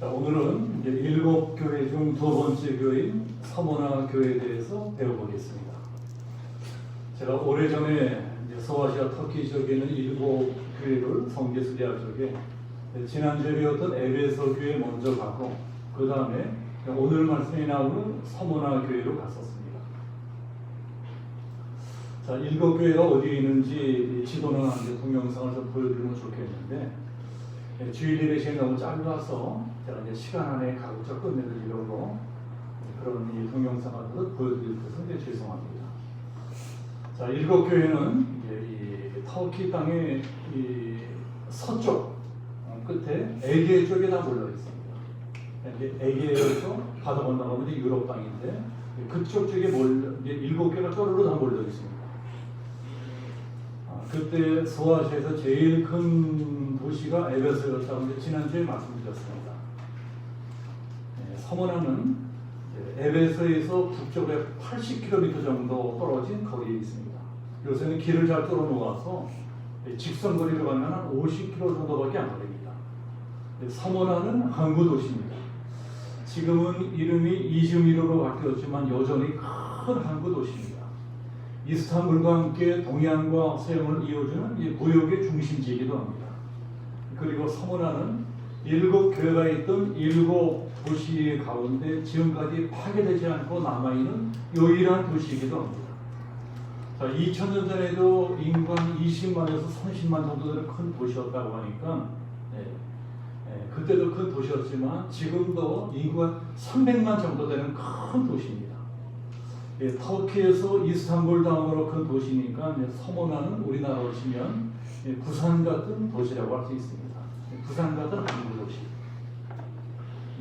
자, 오늘은 이제 일곱 교회 중 두 번째 교회인 서머나 교회에 대해서 배워보겠습니다. 제가 오래전에 서아시아 터키 지역에 있는 일곱 교회를 성지 수리할 적에 지난주에 배웠던 에베소 교회 먼저 가고 그 다음에 오늘 말씀에 나오는 서머나 교회로 갔었습니다. 자, 일곱 교회가 어디에 있는지 지도는 한데 동영상을 좀 보여드리면 좋겠는데 주일 예배 시간이 너무 짧아서 제가 이제 시간 안에 가급적 끝내드리려고 그런 이 동영상을 보여드릴 것은 죄송합니다. 자, 일곱 교회는 이 터키 땅의 이 서쪽 끝에 에게 쪽에 다 몰려 있습니다. 에게에서 바다 건너가면 유럽 땅인데 그쪽 쪽에 일곱 개가 쪼르르 다 몰려 있습니다. 그때 소아시아에서 제일 큰 도시가 에베소였다고 지난주에 말씀드렸습니다. 서머나는 에베소에서 북쪽에 80km 정도 떨어진 거리에 있습니다. 요새는 길을 잘 뚫어 놓아서 직선거리로 가면 한 50km 정도밖에 안 걸립니다. 서머나는 항구 도시입니다. 지금은 이름이 이즈미르로 바뀌었지만 여전히 큰 항구 도시입니다. 이스탄불과 함께 동양과 서양을 이어주는 무역의 중심지이기도 합니다. 그리고 서머나는 일곱 교회가 있던 일곱 도시 가운데 지금까지 파괴되지 않고 남아있는 유일한 도시이기도 합니다. 자, 2000년 전에도 인구 한 20만에서 30만 정도 되는 큰 도시였다고 하니까 그때도 큰 도시였지만 지금도 인구가 300만 정도 되는 큰 도시입니다. 터키에서 이스탄불 다음으로 큰 도시니까 서머나는 우리나라로 치면 부산 같은 도시라고 할 수 있습니다. 부산 같은 항구 도시.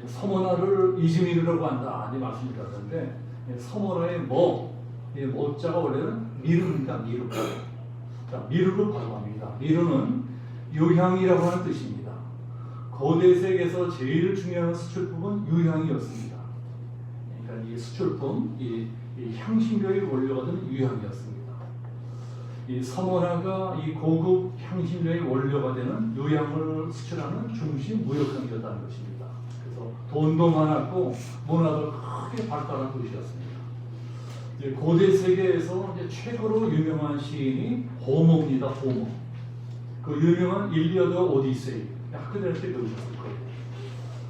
서머나를 이즈미르라고 한다 이 말씀드렸는데 서머나의 모자가 원래는 미르입니다. 미르. 자, 미르로 발음합니다. 미르는 유향이라고 하는 뜻입니다. 거대 세계에서 제일 중요한 수출품은 유향이었습니다. 그러니까 이 수출품, 이 향신료의 원료가 되는 유향이었습니다. 이 서머나가 이 고급 향신료의 원료가 되는 유향을 수출하는 중심 무역항이었다는 것입니다. 그래서 돈도 많았고 문화도 크게 발달한 도시였습니다. 고대 세계에서 이제 최고로 유명한 시인이 호모입니다. 호모. 그 유명한 일리아드와 오디세이 학교 다닐 때 배우셨을 거예요.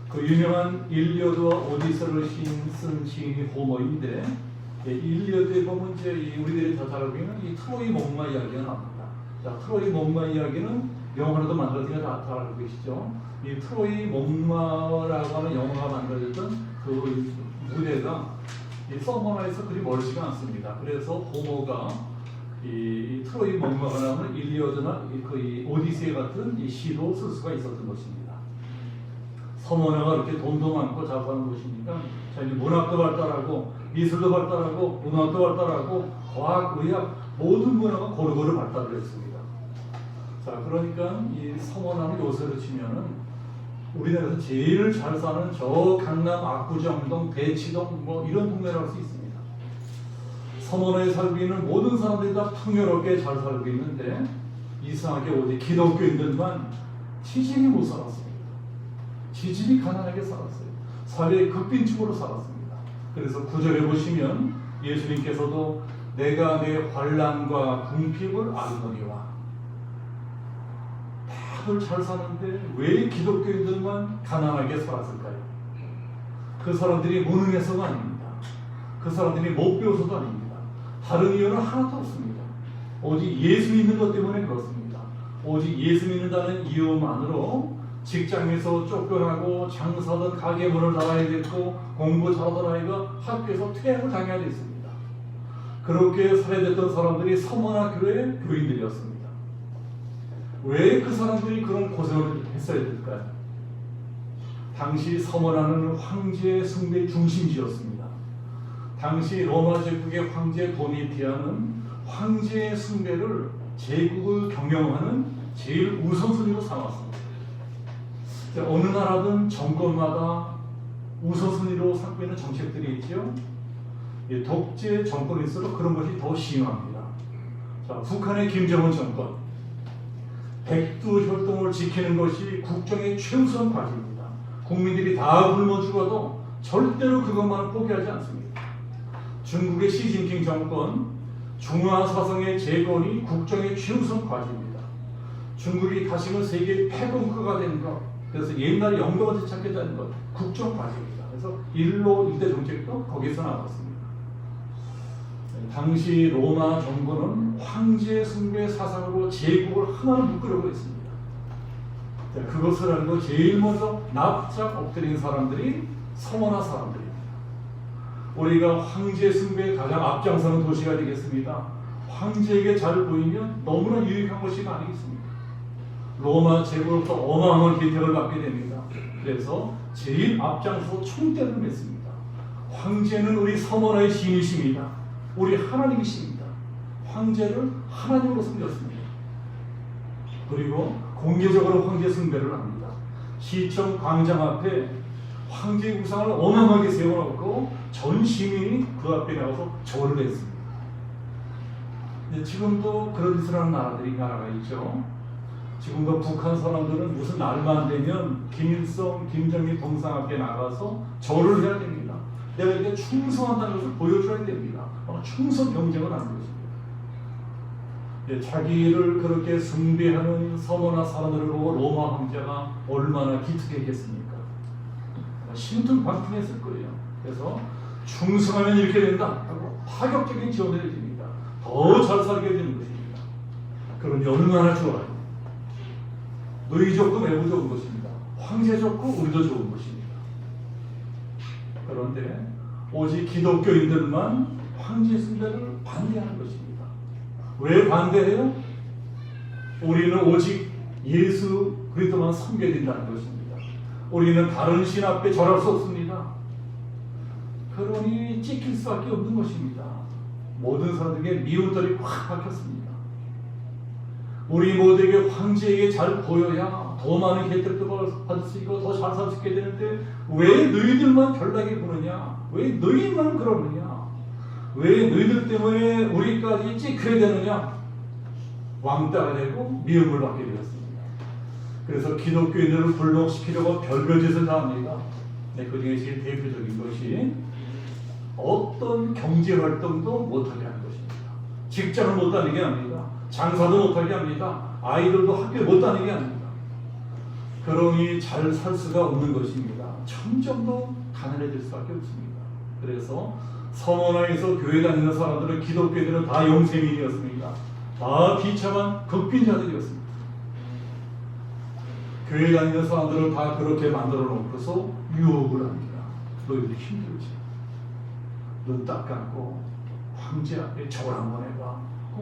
그 유명한 일리아드와 오디세이를 쓴 시인이 호모인데 일리아드에 보면 이제 우리들이 다 잘 알고 있는 이 트로이 목마 이야기가 나옵니다. 자, 트로이 목마 이야기는 영화로도 만들어지니까 다 알고 계시죠? 이 트로이 목마라고 하는 영화가 만들어졌던 그 무대가 이 서머나에서 그리 멀지가 않습니다. 그래서 호모가 이 트로이 목마가 나오면 일리아드나 이 오디세이 같은 이 시도 쓸 수가 있었던 것입니다. 서머나가 이렇게 돈도 많고 잘 사는 곳이니까 자, 이제 문학도 발달하고 미술도 발달하고 문학도 발달하고 과학, 의학 모든 문화가 고루고루 발달을 했습니다. 자, 그러니까 이 서머나는 요새로 치면은 우리나라에서 제일 잘 사는 저 강남 압구정동, 대치동 이런 동네라고 할 수 있습니다. 서머나에 살고 있는 모든 사람들이 다 풍요롭게 잘 살고 있는데 이상하게 오직 기독교인들만 지진이 못 살았습니다. 지진이 가난하게 살았어요. 사회의 극빈축으로 살았습니다. 그래서 구절에 보시면 예수님께서도 내가 내 환난과 궁핍을 아노니와 다들 잘 사는데 왜 기독교인들만 가난하게 살았을까요? 그 사람들이 무능해서가 아닙니다. 그 사람들이 못 배워서도 아닙니다. 다른 이유는 하나도 없습니다. 오직 예수 믿는 것 때문에 그렇습니다. 오직 예수 믿는다는 이유만으로 직장에서 쫓겨나고 장사든 가게 문을 닫아야 됐고 공부 잘하던 아이가 학교에서 퇴학을 당해야 됐습니다. 그렇게 살해됐던 사람들이 서머나 교회의 교인들이었습니다. 왜 그 사람들이 그런 고생을 했어야 될까요? 당시 서머나는 황제의 숭배 중심지였습니다. 당시 로마 제국의 황제 도미티아는 황제의 숭배를 제국을 경영하는 제일 우선순위로 삼았습니다. 어느 나라든 정권마다 우선순위로 삼고 있는 정책들이 있죠. 독재 정권일수록 그런 것이 더 심합니다. 자, 북한의 김정은 정권, 백두 혈통을 지키는 것이 국정의 최우선 과제입니다. 국민들이 다 굶어 죽어도 절대로 그것만은 포기하지 않습니다. 중국의 시진핑 정권, 중화사성의 재건이 국정의 최우선 과제입니다. 중국이 다시는 세계 패권국가가 되는 것, 그래서 옛날에 영도가 되찾겠다는 것, 국정 과제입니다. 그래서 일로 이대 정책도 거기서 나왔습니다. 당시 로마 정권은 황제 숭배 사상으로 제국을 하나로 묶으려고 했습니다. 그것을 알고 제일 먼저 납작 엎드린 사람들이 서머나 사람들입니다. 우리가 황제 숭배에 가장 앞장서는 도시가 되겠습니다. 황제에게 잘 보이면 너무나 유익한 것이 아니겠습니까? 로마 제국으로부터 어마어마한 혜택을 받게 됩니다. 그래서 제일 앞장서 총대를 맺습니다. 황제는 우리 서머나의 신이십니다. 우리 하나님이십니다. 황제를 하나님으로 섬겼습니다. 그리고 공개적으로 황제 숭배를 합니다. 시청 광장 앞에 황제 우상을 어마어마하게 세워놓고 전 시민이 그 앞에 나가서 절을 했습니다. 지금도 그런 짓을 하는 나라가 있죠. 지금도 북한 사람들은 무슨 날만 되면 김일성, 김정일 동상 앞에 나가서 절을 해야 됩니다. 내가 이게 충성한다는 것을 보여줘야 됩니다. 충성 경쟁은 하는 것입니다. 자기를 그렇게 숭배하는 서머나 사람들을 보고 로마 황제가 얼마나 기특했겠습니까? 심퉁방통했을 거예요. 그래서 충성하면 이렇게 된다 하고 파격적인 지원을 해줍니다. 더 잘 살게 되는 것입니다. 그러니 얼마나 좋아요. 너희 좋고 매우 좋은 것입니다. 황제 좋고 우리도 좋은 것입니다. 그런데 오직 기독교인들만 황제 숭배를 반대하는 것입니다. 왜 반대해요? 우리는 오직 예수 그리스도만 섬겨야 된다는 것입니다. 우리는 다른 신 앞에 절할 수 없습니다. 그러니 찍힐 수밖에 없는 것입니다. 모든 사람들에게 미움들이 확 박혔습니다. 우리 모두에게 황제에게 잘 보여야 더 많은 혜택도 받을 수 있고 더 잘 살 수 있게 되는데 왜 너희들만 별나게 보느냐? 왜 너희만 그러느냐? 왜 너희들 때문에 우리까지 찍혀야 되느냐? 왕따가 되고 미움을 받게 되었습니다. 그래서 기독교인들을 굴복시키려고 별별 짓을 다 합니다. 그 중에 제일 대표적인 것이 어떤 경제활동도 못하게 하는 것입니다. 직장을 못 다니게 합니다. 장사도 못하게 합니다. 아이들도 학교에 못 다니게 합니다. 그러니 잘 살 수가 없는 것입니다. 점점 더 가난해질 수밖에 없습니다. 그래서 서머나에서 교회 다니는 사람들은 기독교인들은 다 영세민이었습니다. 다 비참한 극빈자들이었습니다. 교회 다니는 사람들을 다 그렇게 만들어 놓고서 유혹을 합니다. 너희들 힘들지? 눈 딱 감고 황제 앞에 절 한번 해봐.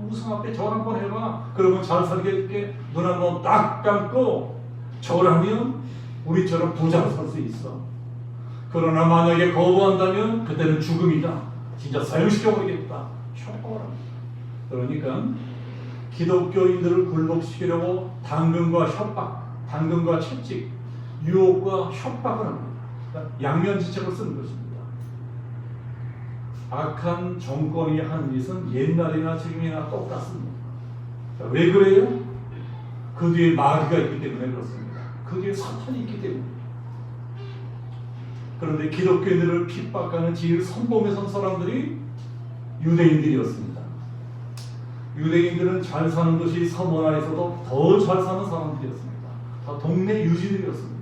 우상 앞에 절 한번 해봐. 그러면 잘 살게 해줄게. 눈 한번 딱 감고 절하면 우리처럼 부자로 살 수 있어. 그러나 만약에 거부한다면 그때는 죽음이다. 진짜 사형시켜버리겠다. 협박합니다. 그러니까 기독교인들을 굴복시키려고 당근과 협박, 당근과 채찍, 유혹과 협박을 합니다. 그러니까 양면지책을 쓰는 것입니다. 악한 정권이 하는 짓은 옛날이나 지금이나 똑같습니다. 왜 그래요? 그 뒤에 마귀가 있기 때문에 그렇습니다. 그 뒤에 사탄이 있기 때문에. 그런데 기독교인들을 핍박하는 제일 선봉에 선 사람들이 유대인들이었습니다. 유대인들은 잘 사는 것이 서머나에서도 더 잘 사는 사람들이었습니다. 다 동네 유지들이었습니다.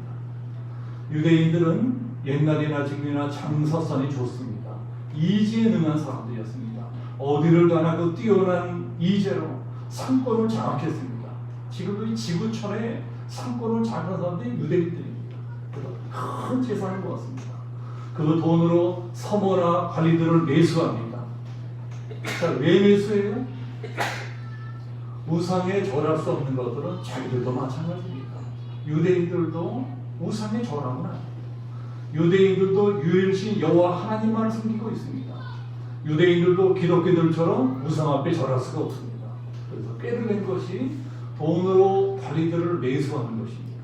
유대인들은 옛날이나 지금이나 장사선이 좋습니다. 이지에 능한 사람들이었습니다. 어디를 가나 그 뛰어난 이재로 상권을 장악했습니다. 지금도 이 지구촌에 상권을 장악한 사람들이 유대인들입니다. 그래서 큰 재산을 모았습니다. 그 돈으로 서머나 관리들을 매수합니다. 자, 왜 매수해요? 우상에 절할 수 없는 것들은 자기들도 마찬가지입니다. 유대인들도 우상에 절하면 안 돼요. 유대인들도 유일신 여호와 하나님만을 섬기고 있습니다. 유대인들도 기독교인들처럼 우상 앞에 절할 수가 없습니다. 그래서 꾀를 낸 것이 돈으로 관리들을 매수하는 것입니다.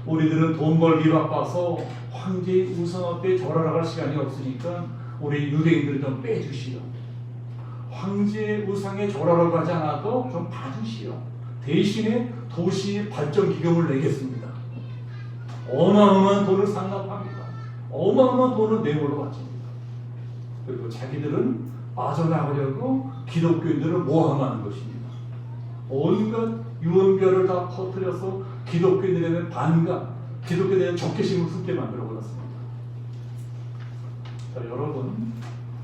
우리들은 돈 벌기 바빠서 황제의 우상 앞에 절하러 갈 시간이 없으니까 우리 유대인들 좀 빼주시오. 황제의 우상에 절하러 가지 않아도 좀 봐주시오. 대신에 도시 발전 기금을 내겠습니다. 어마어마한 돈을 상납합니다. 어마어마한 돈을 뇌물로 바칩니다. 그리고 자기들은 빠져나가려고 기독교인들을 모함하는 것입니다. 온갖 유언별을 다 퍼뜨려서 기독교인들에 대한 반감, 기독교에 대한 적개심을 품게 만들어 버렸습니다. 자, 여러분,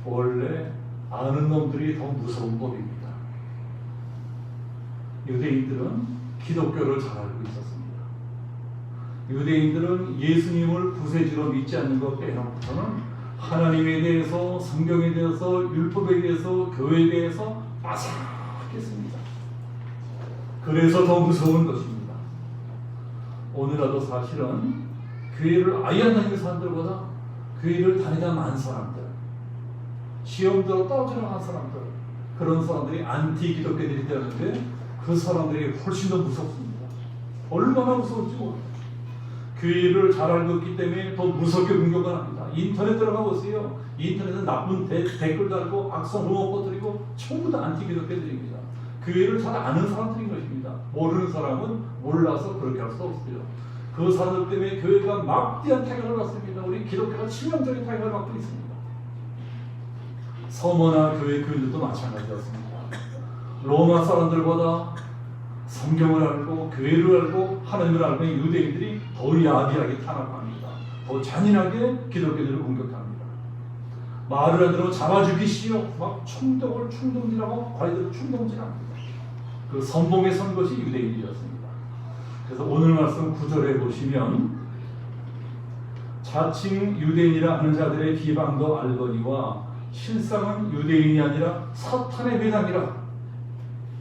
원래 아는 놈들이 더 무서운 법입니다. 유대인들은 기독교를 잘 알고 있었습니다. 유대인들은 예수님을 구세주로 믿지 않는 것 빼놓고는 하나님에 대해서, 성경에 대해서, 율법에 대해서, 교회에 대해서 빠삭했습니다. 그래서 더 무서운 것입니다. 오늘날도 사실은 교회를 아예 안 다니는 사람들보다 교회를 다니다 만 사람들, 시험 들어 떨어져 나간 사람들, 그런 사람들이 안티 기독교들이 되는데 그 사람들이 훨씬 더 무섭습니다. 얼마나 무서울지 모릅니다. 교회를 잘 알고 있기 때문에 더 무섭게 공격을 합니다. 인터넷 들어가 보세요. 인터넷은 나쁜 댓글 달고 악성 루머 퍼뜨리고 전부 다 안티 기독교들입니다. 교회를 잘 아는 사람들인 것입니다. 모르는 사람은 몰라서 그렇게 할 수 없어요. 그 사람들 때문에 교회가 막대한 타격을 받습니다. 우리 기독교가 치명적인 타격을 받고 있습니다. 서머나 교회 교인들도 마찬가지였습니다. 로마 사람들보다 성경을 알고 교회를 알고 하나님을 알고 있는 유대인들이 더 야비하게 탄압합니다. 더 잔인하게 기독교들을 공격합니다. 말을 안 들어 잡아 죽이시오. 막 충동질하고 과이들을 충동질합니다. 그 선봉에 선 것이 유대인이었습니다. 그래서 오늘 말씀 9절에 보시면 자칭 유대인이라 하는 자들의 비방도 알거니와 실상은 유대인이 아니라 사탄의 회당이라.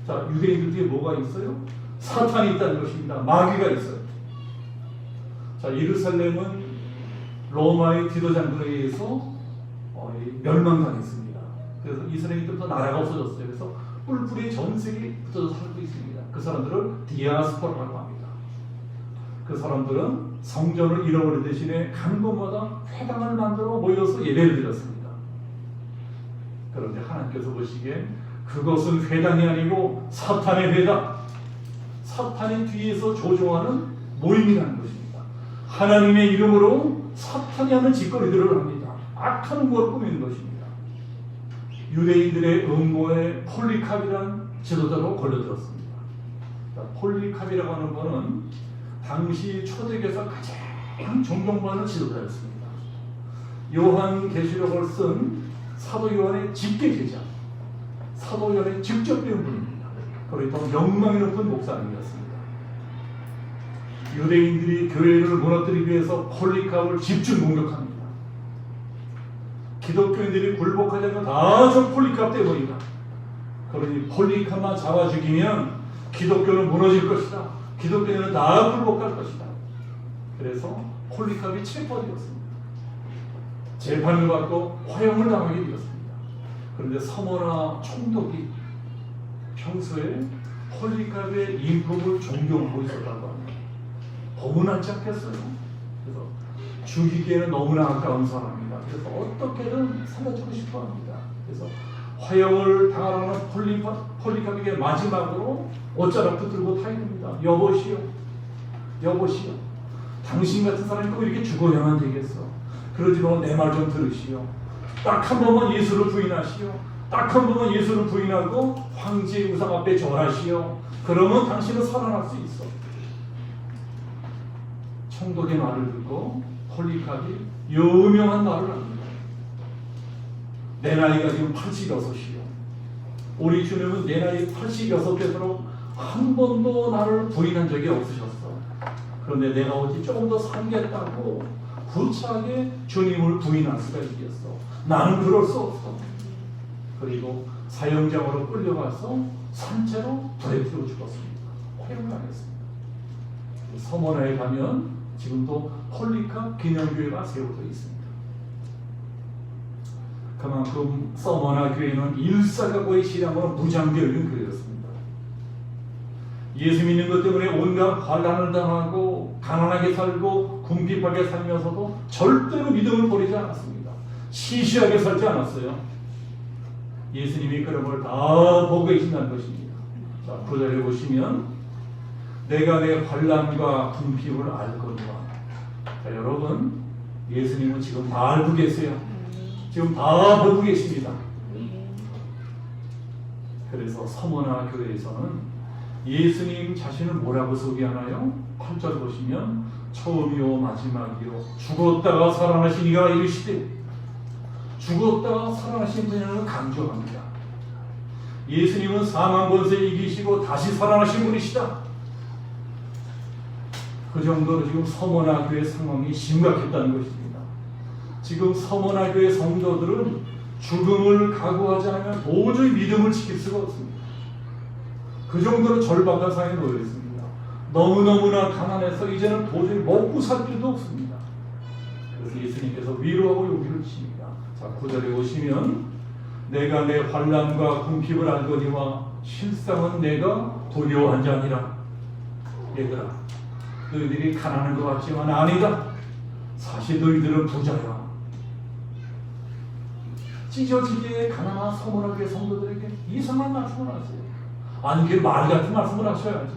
자, 유대인들 뒤에 뭐가 있어요? 사탄이 있다는 것입니다. 마귀가 있어요. 자, 예루살렘은 로마의 디도 장군에 의해서 멸망당했습니다. 그래서 이스라엘이 또 나라가 없어졌어요. 그래서 뿔뿔이 전 세계에 붙어서 살고 있습니다. 그 사람들을 디아스포라라고 합니다. 그 사람들은 성전을 잃어버린 대신에 간 곳마다 회당을 만들어 모여서 예배를 드렸습니다. 그런데 하나님께서 보시기엔 그것은 회당이 아니고 사탄의 회당, 사탄이 뒤에서 조종하는 모임이라는 것입니다. 하나님의 이름으로 사탄이 하는 짓거리들을 합니다. 악한 걸 꾸미는 것입니다. 유대인들의 음모에 폴리캅이라는 지도자로 걸려들었습니다. 폴리캅이라고 하는 것은 당시 초대교회에서 가장 존경받는 지도자였습니다. 요한계시록을 쓴 사도 요한의 직계 제자, 사도 요한의 직접 배운 분입니다. 그리고 명망이 높은 목사님이었습니다. 유대인들이 교회를 무너뜨리기 위해서 폴리캅을 집중 공격합니다. 기독교인들이 굴복하지 않고 다 저 폴리캅 때문이다. 그러니 폴리캅만 잡아 죽이면 기독교는 무너질 것이다. 기독교인은 다 굴복할 것이다. 그래서 폴리캅이 체포되었습니다. 재판을 받고 화형을 당하게 되었습니다. 그런데 서머나 총독이 평소에 폴리캅의 인품을 존경하고 있었다고 합니다. 너무나 착했어요. 그래서 죽이기에는 너무나 아까운 사람입니다. 그래서 어떻게든 살려주고 싶어 합니다. 그래서 화형을 당하는 폴리캅에게 마지막으로 옷자락 붙들고 타이릅니다. 여보시오, 여보시오. 당신 같은 사람이 꼭 이렇게 죽어야만 되겠어. 그러지 말고 내 말 좀 들으시오. 딱 한 번만 예수를 부인하시오. 딱 한 번만 예수를 부인하고 황제의 우상 앞에 절하시오. 그러면 당신은 살아날 수 있어. 총독의 말을 듣고 폴리캅이 유명한 말을 합니다. 내 나이가 지금 86이요. 우리 주님은 내 나이 86되도록 한 번도 나를 부인한 적이 없으셨어. 그런데 내가 어찌 조금 더 살겠다고 구차하게 주님을 부인할 수가 있겠어. 나는 그럴 수 없어. 그리고 사형장으로 끌려가서 산채로 불에 피워 죽었습니다. 화형을 당했습니다. 서머나에 가면 지금도 폴리캅 기념교회가 세워져 있습니다. 그만큼 서머나 교회는 일사각오의 신앙으로 무장되어 있는 교회였습니다. 예수 믿는 것 때문에 온갖 환난을 당하고 가난하게 살고 궁핍하게 살면서도 절대로 믿음을 버리지 않았습니다. 시시하게 살지 않았어요. 예수님이 그런 걸 다 보고 계신다는 것입니다. 자, 9절에 보시면 내가 내 환난과 궁핍을 알거니와 여러분, 예수님은 지금 다 알고 계세요. 지금 다 보고 계십니다. 그래서 서머나 교회에서는 예수님 자신을 뭐라고 소개하나요? 8절 보시면 처음이요 마지막이요 죽었다가 살아나신 이가 이르시되, 죽었다가 살아나신 분이라는 강조합니다. 예수님은 사망 권세 이기시고 다시 살아나신 분이시다. 그 정도로 지금 서머나 교회 상황이 심각했다는 것입니다. 지금 서머나 교회 성도들은 죽음을 각오하지 않으면 도저히 믿음을 지킬 수가 없습니다. 그 정도로 절박한 상황에 놓여 있습니다. 너무너무나 가난해서 이제는 도저히 먹고 살 길도 없습니다. 그래서 예수님께서 위로하고 용기를 주십니다. 자, 9절에 오시면 내가 내 환난과 궁핍을 알거니와 실상은 내가 두려워한 자 아니라. 얘들아, 너희들이 가난한 것 같지만 아니다. 사실 너희들은 부자야. 찢어지게 가난한 서머나교회 성도들에게 이상한 말씀을 하세요. 아니, 그게 말 같은 말씀을 하셔야지.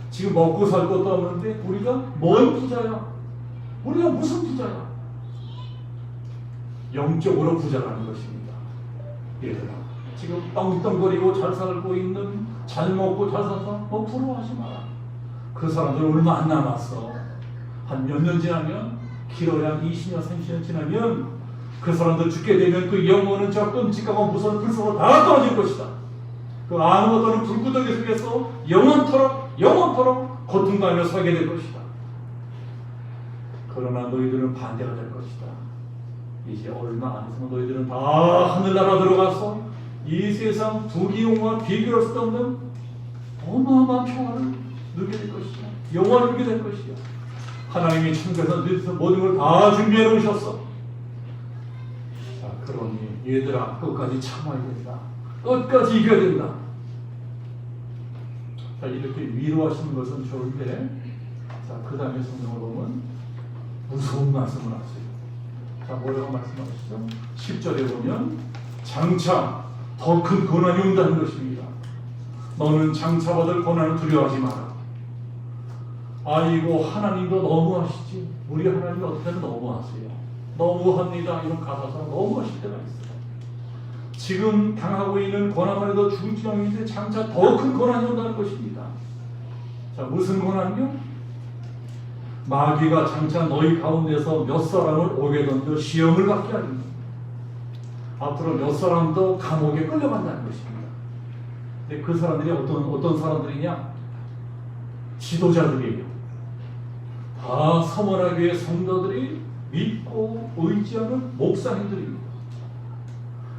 지금 먹고 살 것도 없는데 우리가 뭔 부자야? 우리가 무슨 부자야? 영적으로 부자라는 것입니다. 얘들아, 지금 떵떵거리고 잘 살고 있는, 잘 먹고 잘 살아서 부러워하지 마라. 그 사람들 얼마 안 남았어. 한 몇 년 지나면, 길어야 20년, 30년 지나면 그 사람들 죽게 되면 그 영혼은 저 끔찍하고 무서운 불속으로 다 떨어질 것이다. 그 아무것도 없는 불구덩이 속에서 영원토록 고통당하며 살게 될 것이다. 그러나 너희들은 반대가 될 것이다. 이제 얼마 안 있으면 너희들은 다 하늘나라 들어가서 이 세상 부귀영화 비교할 수 없는 어마어마한 평화를 누리게 될 것이야. 영화를 누리게 될 것이야. 하나님이 천국에서 너희들 모든 걸 다 준비해 놓으셨어. 자, 그러니 얘들아, 끝까지 참아야 된다. 끝까지 이겨야 된다. 자, 이렇게 위로하시는 것은 좋은데, 자, 그 다음에 성경을 보면 무서운 말씀을 하세요. 자, 뭐라고 말씀하시죠? 10절에 보면 장차 더 큰 고난이 온다는 것입니다. 너는 장차 받을 고난을 두려워하지 마라. 아이고, 하나님도 너무하시지. 우리 하나님이 어떻게 하면 너무하세요. 너무합니다. 이런 가사가 너무하실 때가 있어요. 지금 당하고 있는 고난만 해도 중증인데 장차 더 큰 고난이 온다는 것입니다. 자, 무슨 고난이요? 마귀가 장차 너희 가운데서 몇 사람을 오게 던져 시험을 받게 하리니 앞으로 몇 사람도 감옥에 끌려간다는 것입니다. 근데 그 사람들이 어떤 사람들이냐? 지도자들이에요. 다 서머나교회 성도들이 믿고 의지하는 목사님들입니다.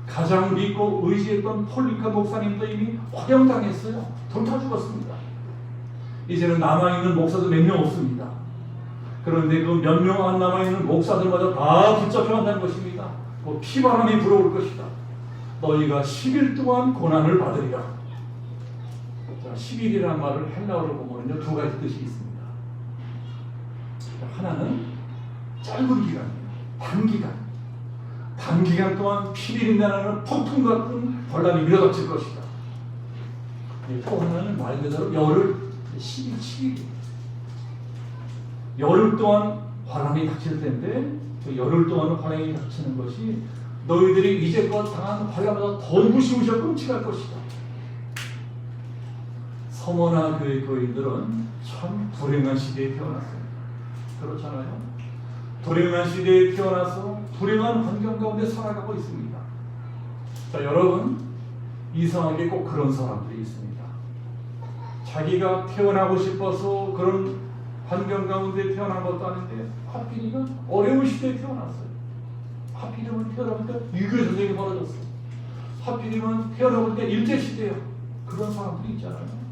가장 믿고 의지했던 폴리카 목사님도 이미 화형당했어요. 불타 죽었습니다. 이제는 남아있는 목사도 몇 명 없습니다. 그런데 그 몇 명 안 남아있는 목사들마저 다 붙잡혀간다는 것입니다. 그 피바람이 불어올 것이다. 너희가 10일 동안 고난을 받으리라. 자, 10일이라는 말을 헬라어로 보면요, 두 가지 뜻이 있습니다. 하나는 짧은 기간이에요. 단기간 동안 피를 나는 폭풍 같은 혼란이 밀어닥칠 것이다. 또 하나는 말 그대로 열흘, 10일, 7일. 열흘 동안 환란이 닥칠 텐데 그 열흘 동안 환란이 닥치는 것이 너희들이 이제껏 당한 환란보다 더 무시무시하고 끔찍할 것이다. 서머나 교회 교인들은 참 불행한 시대에 태어났어요. 그렇잖아요. 불행한 시대에 태어나서 불행한 환경 가운데 살아가고 있습니다. 자, 여러분, 이상하게 꼭 그런 사람들이 있습니다. 자기가 태어나고 싶어서 그런 환경 가운데 태어난 것도 아닌데 하필이면 어려운 시대에 태어났어요. 하필이면 태어나볼 때 유교 전쟁이 벌어졌어요. 하필이면 태어나볼 때 일제시대예요. 그런 사람들이 있잖아요.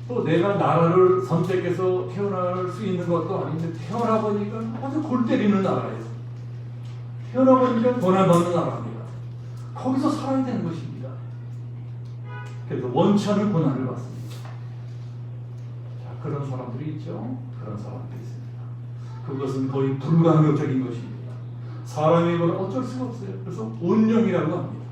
또 내가 나라를 선택해서 태어날 수 있는 것도 아닌데 태어나보니까 아주 골 때리는 나라예요. 태어나보니까 고난받는 나라입니다. 거기서 살아야 되는 것입니다. 그래서 원치 않은 고난을 받습니다. 자, 그런 사람들이 있죠. 그런 사람들이 있습니다. 그것은 거의 불가항력적인 것입니다. 사람의 이건 어쩔 수가 없어요. 그래서 운명이라고 합니다.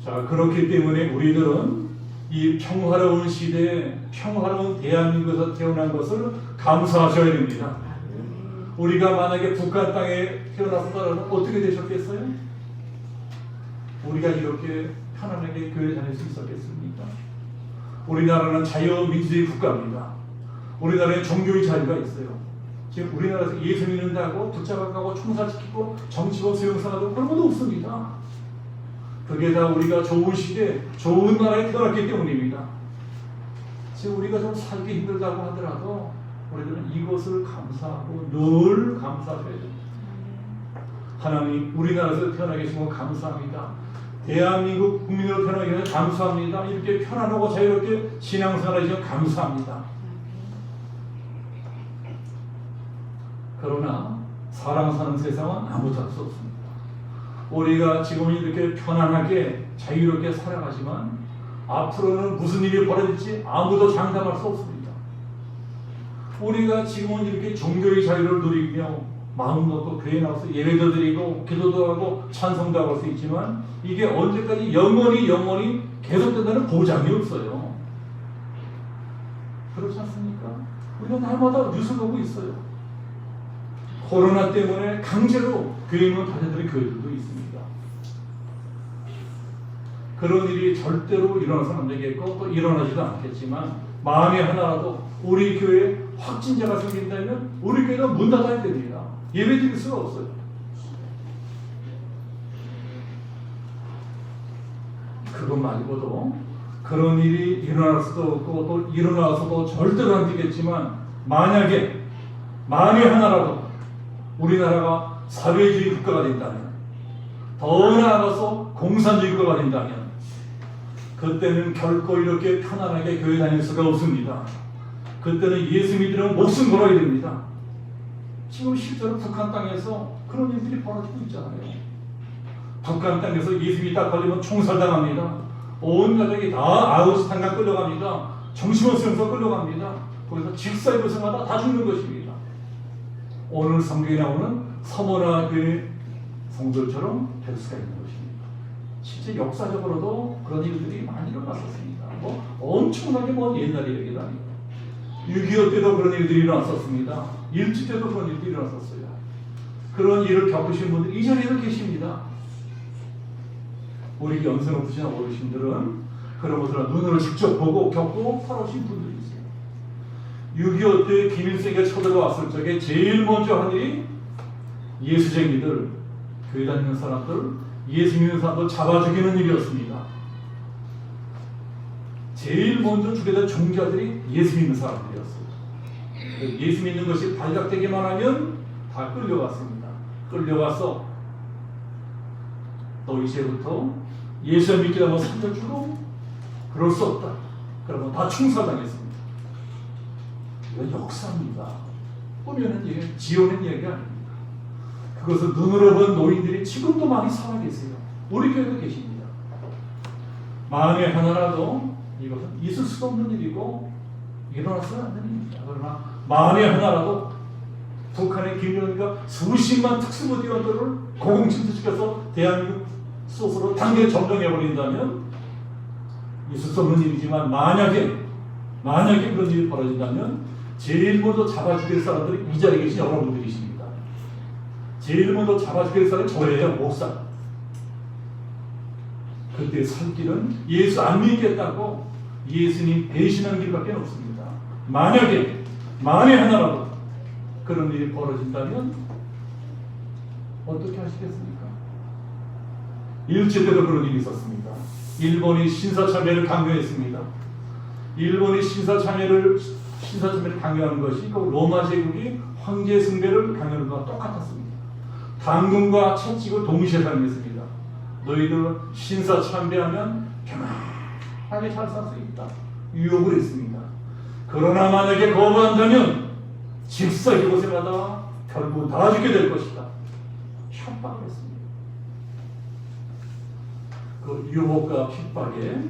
자, 그렇기 때문에 우리들은 이 평화로운 시대에 평화로운 대한민국에서 태어난 것을 감사하셔야 됩니다. 우리가 만약에 북한 땅에 태어났다면 어떻게 되셨겠어요? 우리가 이렇게 편안하게 교회 다닐 수 있었겠습니까? 우리나라는 자유민주주의 국가입니다. 우리나라에 종교의 자유가 있어요. 지금 우리나라에서 예수 믿는다고 붙잡아가고 총살시키고 정치범 수용사하고 그런 것도 없습니다. 그게 다 우리가 좋은 시대, 좋은 나라에 태어났기 때문입니다. 지금 우리가 좀 살기 힘들다고 하더라도 우리들은 이것을 감사하고 늘 감사해야 됩니다. 하나님, 우리나라에서 태어나 계신 거 감사합니다. 대한민국 국민으로 태어나 계신 거 감사합니다. 이렇게 편안하고 자유롭게 신앙생활 해주셔서 감사합니다. 그러나 사람 사는 세상은 아무도 할 수 없습니다. 우리가 지금 이렇게 편안하게 자유롭게 살아가지만 앞으로는 무슨 일이 벌어질지 아무도 장담할 수 없습니다. 우리가 지금은 이렇게 종교의 자유를 누리며 마음 놓고 교회 나와서 예배도 드리고 기도도 하고 찬송도 하고 할 수 있지만 이게 언제까지 영원히 계속된다는 보장이 없어요. 그렇지 않습니까? 우리가 날마다 뉴스 보고 있어요. 코로나 때문에 강제로 교회 문을 닫아드린 교회들도 있습니다. 그런 일이 절대로 일어나서는 안 되겠고 또 일어나지도 않겠지만 만에 하나라도 우리 교회에 확진자가 생긴다면 우리 교회는 문 닫아야 됩니다. 예배 드릴 수가 없어요. 그것 말고도 그런 일이 일어날 수도 없고 또 일어나서도 절대로 안 되겠지만 만약에 만에 하나라도 우리나라가 사회주의 국가가 된다면 더 나아가서 공산주의 국가가 된다면 그때는 결코 이렇게 편안하게 교회 다닐 수가 없습니다. 그때는 예수 믿으려면 목숨 걸어야 됩니다. 지금 실제로 북한 땅에서 그런 일들이 벌어지고 있잖아요. 북한 땅에서 예수 믿다 걸리면 총살당합니다. 온 가족이 다 아우슈탄강 끌려갑니다. 정신원 수용소 끌려갑니다. 거기서 직사의료생마다 다 죽는 것입니다. 오늘 성경에 나오는 서머나 교회 성도들처럼 될 수가 있는 것입니다. 실제 역사적으로도 그런 일들이 많이 일어났었습니다. 엄청나게 옛날 얘기가 아니고 6.25 때도 그런 일들이 일어났었습니다. 일제 때도 그런 일들이 일어났었어요. 그런 일을 겪으신 분들 이 자리에도 계십니다. 우리 연세 높으신 어르신들은 그런 것을 눈으로 직접 보고 겪고 살아오신 분들이 있어요. 6.25 때 김일성이 쳐들어왔을 적에 제일 먼저 한 일이 예수쟁이들, 교회 다니는 사람들, 예수 믿는 사람들 잡아 죽이는 일이었습니다. 제일 먼저 죽여던 종자들이 예수 믿는 사람들이었어요. 예수 믿는 것이 발각되기만 하면 다 끌려갔습니다. 끌려가서 너 이제부터 예수 믿기다 뭐 살려주고 그럴 수 없다. 그러면 다 충살당했습니다. 이건 역사입니다. 보면은 이게 지어낸 얘기가 아닙니다. 그것을 눈으로 본 노인들이 지금도 많이 살아계세요. 우리 교회도 계십니다. 만에 하나라도 이것은 있을 수도 없는 일이고 일어나서는 안 되는 일입니다. 그러나 만에 하나라도 북한의 김정은이가 수십만 특수부대원들을 고공침투시켜서 대한민국 소스로 단계 점령해버린다면 있을 수 없는 일이지만 만약에 그런 일이 벌어진다면 제일 먼저 잡아 죽일 사람들이 이 자리에 계신 여러분들이십니다. 제일 먼저 잡아 죽일 사람이 저예요. 목사. 그때 살 길은 예수 안 믿겠다고 예수님 배신하는 길밖에 없습니다. 만에 하나라도 그런 일이 벌어진다면 어떻게 하시겠습니까? 일제 때도 그런 일이 있었습니다. 일본이 신사참배를 강요했습니다. 일본이 신사참배를 강요하는 것이 그 로마 제국이 황제 숭배를 강요하는 것과 똑같았습니다. 당근과 채찍을 동시에 사용했습니다. 너희들 신사참배하면 편안하게 잘 살 수 있다. 유혹을 했습니다. 그러나 만약에 거부한다면 직사 이곳에 가다 결국 다 죽게 될 것이다. 협박을 했습니다. 그 유혹과 핍박에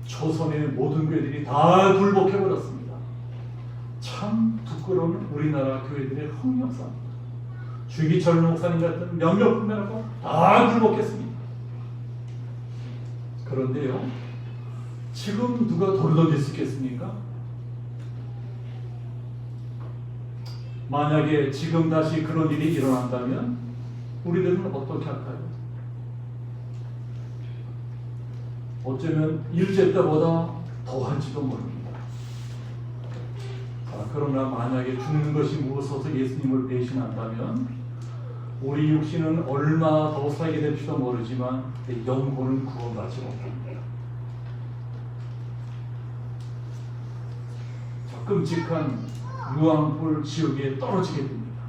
조선의 모든 교회들이 다 굴복해버렸습니다. 참 부끄러운 우리나라 교회들의 흑역사입니다. 주기철 목사님 같은 몇몇 분들하고 다 굴복했습니다. 그런데요, 지금 누가 돌을 던질 수 있겠습니까? 만약에 지금 다시 그런 일이 일어난다면 우리들은 어떻게 할까요? 어쩌면 일제 때보다 더 할지도 모릅니다. 자, 그러나 만약에 죽는 것이 무서워서 예수님을 배신한다면 우리 육신은 얼마나 더 살게 될지도 모르지만 영혼은 구원받지 못합니다. 끔찍한 유황불 지옥에 떨어지게 됩니다.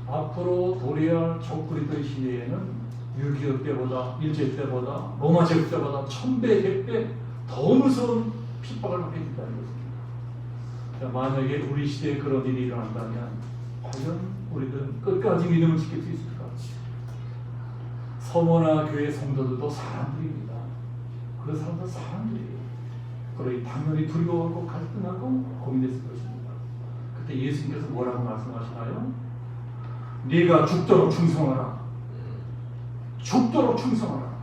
앞으로 도래할 적그리스도의 시대에는 6.25 때보다, 일제 때보다, 로마 제국 때보다 1000배, 100배 더 무서운 핍박을 받게 된다는 것입니다. 만약에 우리 시대에 그런 일이 일어난다면 과연 우리들은 끝까지 믿음을 지킬 수 있을까? 서머나 교회 성도들도 사람들입니다. 그 사람도 사람들이에요. 그러니 당연히 두려워하고 갈등하고 고민했을 것입니다. 그때 예수님께서 뭐라고 말씀하시나요? 네가 죽도록 충성하라. 죽도록 충성하라.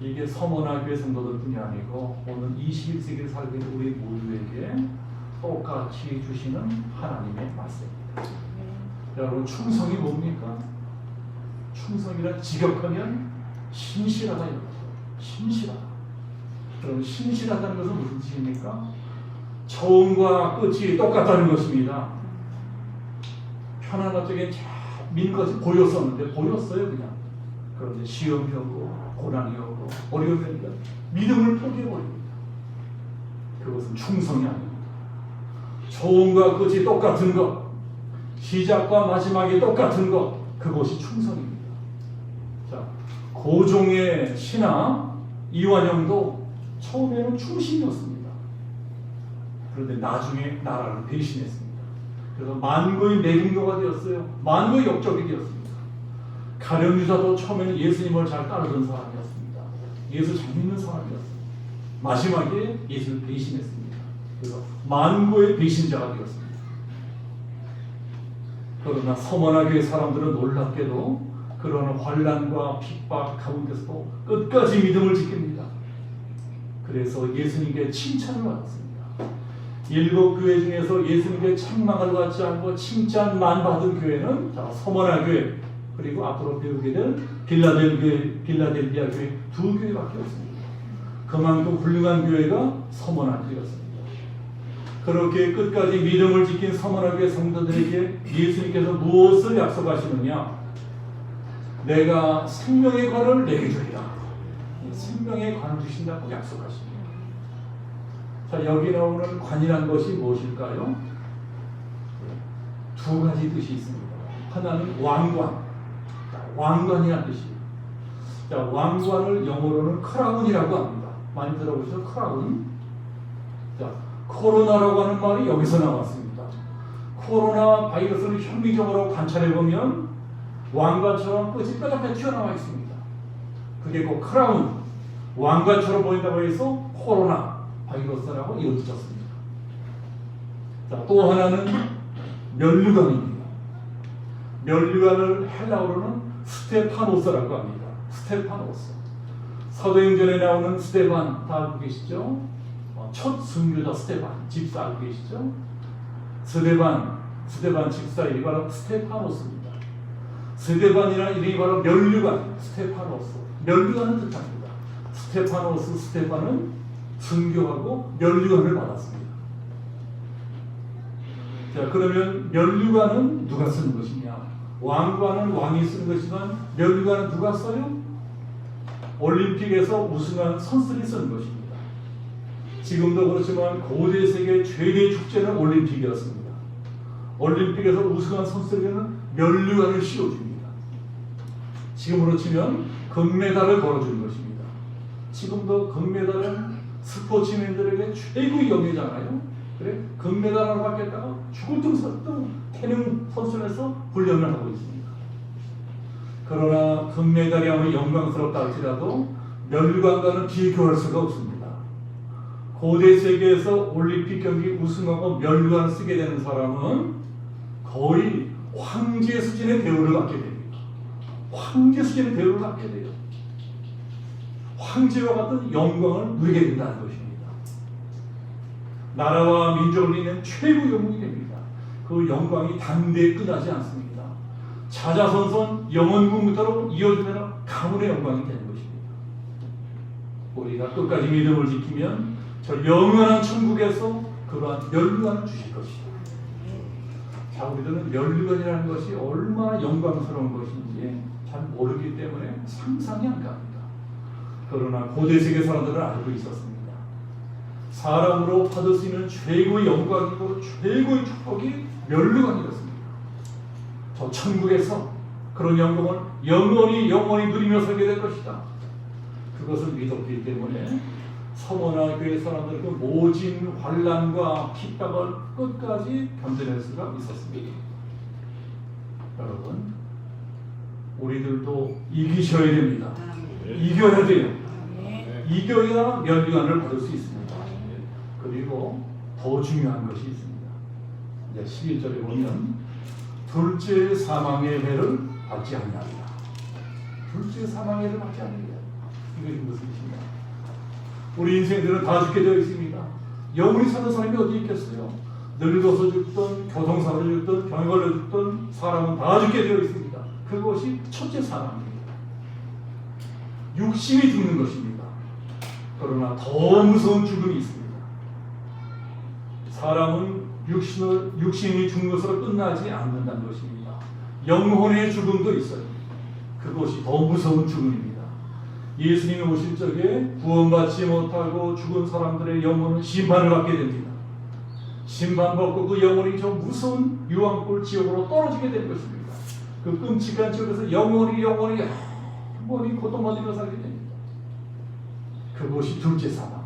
이게 서머나 교회 성도들뿐이 아니고 오늘 21세기를 살고 있는 우리 모두에게 똑같이 주시는 하나님의 말씀입니다. 여러분, 충성이 뭡니까? 충성이란 직역하면 신실하다 이거죠. 신실하다. 그럼 신실하다는 것은 무슨 뜻입니까? 처음과 끝이 똑같다는 것입니다. 편안한 쪽에 민 것이 보였었는데 보였어요 그냥. 그런데 시험이 오고 고난이 오고 어려움이 오니까 믿음을 포기해버립니다. 그것은 충성이 아닙니다. 처음과 끝이 똑같은 것, 시작과 마지막이 똑같은 것, 그것이 충성입니다. 자, 고종의 신하 이완영도 처음에는 충신이었습니다. 그런데 나중에 나라를 배신했습니다. 그래서 만고의 매국노가 되었어요. 만고의 역적이 되었습니다. 가룟유다도 처음에는 예수님을 잘 따르던 사람이었습니다. 예수 잘 믿는 사람이었습니다. 마지막에 예수를 배신했습니다. 그래서 만고의 배신자가 되었습니다. 그러나 서머나 교회 사람들은 놀랍게도 그러한 환난과 핍박 가운데서도 끝까지 믿음을 지킵니다. 그래서 예수님께 칭찬을 받았습니다. 7 교회 중에서 예수님께 책망을 받지 않고 칭찬만 받은 교회는 서머나 교회, 그리고 앞으로 배우게 될 빌라델비아 교회 2 교회밖에 없습니다. 그만큼 훌륭한 교회가 서머나 교회였습니다. 그렇게 끝까지 믿음을 지킨 서머나 교회 성도들에게 예수님께서 무엇을 약속하시느냐? 내가 생명의 관을 내게 주리라. 생명의 관을 주신다고 약속하십니다. 자, 여기 나오는 관이란 것이 무엇일까요? 2가지 뜻이 있습니다. 하나는 왕관, 왕관이라는 뜻이에요. 자, 왕관을 영어로는 크라운이라고 합니다. 많이 들어보시죠? 크라운. 자, 코로나라고 하는 말이 여기서 나왔습니다. 코로나 바이러스를 현미경으로 관찰해 보면 왕관처럼 끝이 뾰족하게 튀어나와 있습니다. 그게 꼭 크라운, 왕관처럼 보인다고 해서 코로나 바이러스라고 이어졌습니다. 자, 또 하나는 면류관입니다. 면류관을 헬라어로는 스테파노스라고 합니다. 스테파노스. 사도행전에 나오는 스테반 다 알고 계시죠? 첫 순교자 스테반 집사 알고 계시죠? 스테반 집사 이름이 바로 스테파노스입니다. 스테반이라는 이름이 바로 면류관, 스테파노스. 면류관을 뜻합니다. 스테반은 순교하고 면류관을 받았습니다. 자, 그러면 면류관은 누가 쓰는 것이냐? 왕관은 왕이 쓰는 것이지만 면류관은 누가 써요? 올림픽에서 우승한 선수들이 쓰는 것입니다. 지금도 그렇지만 고대 세계 최대 축제는 올림픽이었습니다. 올림픽에서 우승한 선수들에게는 면류관을 씌워줍니다. 지금으로 치면 금메달을 걸어주는 것입니다. 지금도 금메달은 스포츠맨들에게 최고의 영예잖아요. 그래? 금메달 하나 받겠다가 죽을 등 태능 선수에서 훈련을 하고 있습니다. 그러나 금메달이 아무리 영광스럽다 할지라도 면류관과는 비교할 수가 없습니다. 고대 세계에서 올림픽 경기 우승하고 면류관을 쓰게 되는 사람은 거의 황제 수준의 대우를 받게 됩니다. 황제 수준의 대우를 받게 돼요. 황제와 같은 영광을 누리게 된다는 것입니다. 나라와 민족을 이는 최고 영웅이 됩니다. 그 영광이 당대에 끝나지 않습니다. 자자손손 영원군부터로 이어지면 가문의 영광이 되는 것입니다. 우리가 끝까지 믿음을 지키면 저 영원한 천국에서 그러한 멸류관을 주실 것이다. 자, 우리들은 멸류관이라는 것이 얼마나 영광스러운 것인지 잘 모르기 때문에 상상이 안 갑니다. 그러나 고대 세계 사람들은 알고 있었습니다. 사람으로 받을 수 있는 최고의 영광이고 최고의 축복이 멸류관이었습니다. 저 천국에서 그런 영광을 영원히 누리며 살게 될 것이다. 그것을 믿었기 때문에 서머나 교회 사람들은 그 모진 환난과 핍박을 끝까지 견뎌낼 수가 있었습니다. 여러분, 우리들도 이기셔야 됩니다. 이겨야 돼요. 이겨야 멸류관을 받을 수 있습니다. 그리고 더 중요한 것이 있습니다. 이제 11절에 보면 둘째 사망의 해를 받지 아니하리라. 둘째 사망의 해를 받지 아니하리라. 이것이 무슨 뜻입니까? 우리 인생들은 다 죽게 되어 있습니다. 영원히 사는 사람이 어디 있겠어요? 늙어서 죽든 교통사고로 죽든 병에 걸려 죽든 사람은 다 죽게 되어 있습니다. 그것이 첫째 사망입니다. 육신이 죽는 것입니다. 그러나 더 무서운 죽음이 있습니다. 사람은 육신이 죽는 것으로 끝나지 않는다는 것입니다. 영혼의 죽음도 있어요. 그것이 더 무서운 죽음입니다. 예수님이 오실 적에 구원받지 못하고 죽은 사람들의 영혼은 심판을 받게 됩니다. 심판받고 그 영혼이 저 무서운 유황불 지옥으로 떨어지게 될 것입니다. 그 끔찍한 지옥에서 영원히 고통받으며 살게 됩니다. 그것이 둘째 사망.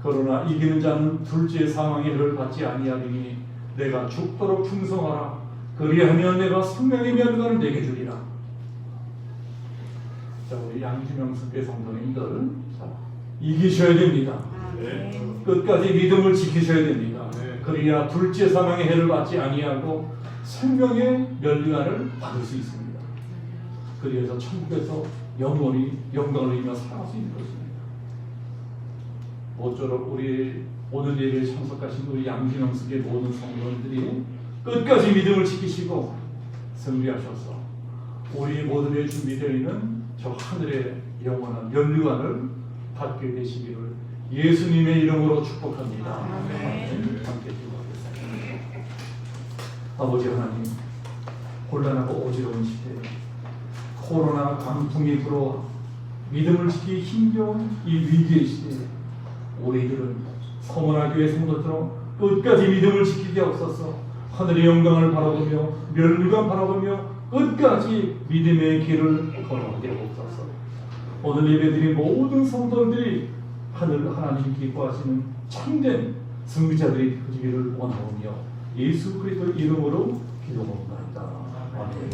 그러나 이기는 자는 둘째 사망의 해를 받지 아니하리니 내가 죽도록 충성하라. 그리하면 내가 생명의 멸관을 내게 주리라. 자, 우리 양준영 선배 성도님들, 이기셔야 됩니다. 끝까지 믿음을 지키셔야 됩니다. 그래야 둘째 사망의 해를 받지 아니하고 생명의 멸류관을 받을 수 있습니다. 그래서 천국에서 영원히 영광을 누리며 살아갈 수 있는 것입니다. 모쪼록 우리 오늘 예배에 참석하신 우리 양준영 선배 모든 성도님들이 끝까지 믿음을 지키시고 승리하셔서 우리 모두의 준비되어 있는 저 하늘의 영원한 멸류관을 받게 되시기를 예수님의 이름으로 축복합니다. 함께 기도하겠습니다. 아버지 하나님, 곤란하고 어지러운 시대에 코로나 강풍이 불어 믿음을 지키기 힘겨운 이 위기의 시대에 우리들은 서머나 교회 성도처럼 끝까지 믿음을 지키게 하옵소서. 하늘의 영광을 바라보며 멸류관 바라보며 끝까지 믿음의 길을 걸어가게 하옵소서. 오늘 예배드린 모든 성도들이 하나님 기뻐하시는 참된 승리자들이 되기를 원하오며 예수 그리스도의 이름으로 기도합니다. 아멘.